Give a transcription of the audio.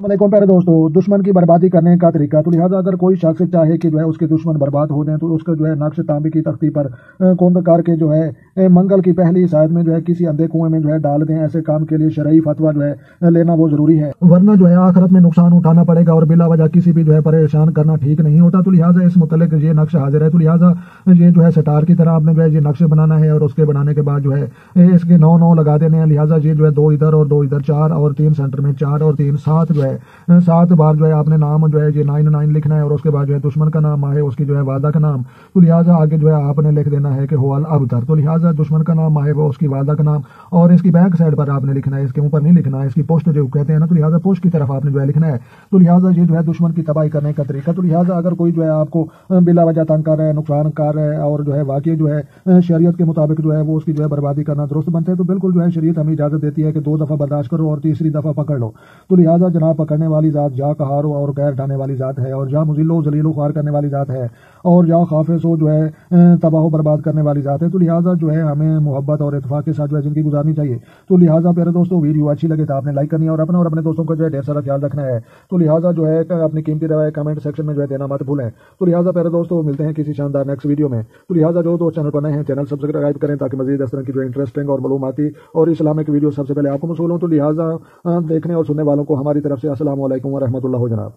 वालेकुम प्यारे दोस्तों, दुश्मन की बर्बादी करने का तरीका। तो लिहाजा अगर कोई शख्स चाहे कि जो है उसके दुश्मन बर्बाद हो जाएं तो उसका जो है नक्श तांबे की तख्ती पर कौंद करके जो है मंगल की पहली शायद में जो है किसी अंधे कुएं में जो है डाल दें। ऐसे काम के लिए शरई फतवा जो है लेना वो जरूरी है, वरना जो है आखिरत में नुकसान उठाना पड़ेगा और बिला वजह किसी भी जो है परेशान करना ठीक नहीं होता। तो लिहाजा इस मुतल्लिक ये नक्श हाजिर है। तो लिहाजा ये जो है स्टार की तरह आपने जो है ये नक्श बनाना है और उसके बनाने के बाद जो है इसके 9 लगा देने हैं। लिहाजा ये जो है 2 इधर और 2 इधर, 4 और 3 सेंटर में, 4 और 3 7 जो है 7 बार जो है आपने नाम जो है ये 9 लिखना है और उसके बाद जो है दुश्मन का नाम आए, उसकी जो है वादा का नाम। तो लिहाजा आगे जो है आपने लिख देना है कि हुवल अबतर। तो लिहाजा दुश्मन का नाम आए वो उसकी वादा का नाम और इसकी बैक साइड पर आपने लिखना है, इसके ऊपर नहीं लिखना है, इसकी पोस्ट जो कहते हैं ना, तो लिहाजा पोस्ट की तरफ आपने जो है लिखना है। तो लिहाजा ये जो है दुश्मन की तबाही करने का तरीका। तो लिहाजा अगर कोई जो है आपको बिला वजह तंग कर रहा है, नुकसान कर रहा है और जो है वाकई जो है शरीयत के मुताबिक जो है वो उसकी जो है बर्बादी करना दुरुस्त बनता है, तो बिल्कुल जो है शरीयत हमें इजाजत देती है कि 2 दफा बर्दाश्त करो और तीसरी दफा पकड़ लो। तो लिहाजा जनाब पकड़ने वाली जात जा कहारो और गैर ढाने वाली जात है और जा मुजिल्लो जलीलो ख्वार करने वाली जात है और जा खाफिसो जो है तबाह बर्बाद करने वाली जात है। तो लिहाजा जो है हमें मोहब्बत और इत्तेफाक के साथ जो है जिंदगी गुजारनी चाहिए। तो लिहाजा प्यारे दोस्तों, वीडियो अच्छी लगे तो आपने लाइक करनी है और अपने दोस्तों का जो है ढेर सारा ख्याल रखना है। तो लिहाजा जो है अपनी कीमती राय कमेंट सेक्शन में जो है देना मत भूलें। तो लिहाजा प्यारे दोस्तों, मिलते हैं किसी शानदार नेक्स्ट वीडियो में। तो लिहाजा जो दोस्त चैनल पर नए हैं चैनल सब्सक्राइब करें ताकि मजीद इस तरह की जो इंटरेस्टिंग और मालूमाती और इस्लामिक वीडियो सबसे पहले आपको मौसूल हों। तो लिहाजा देखने और सुनने वालों को हमारी तरफ से अस्सलाम वालेकुम व रहमतुल्लाह जनाब।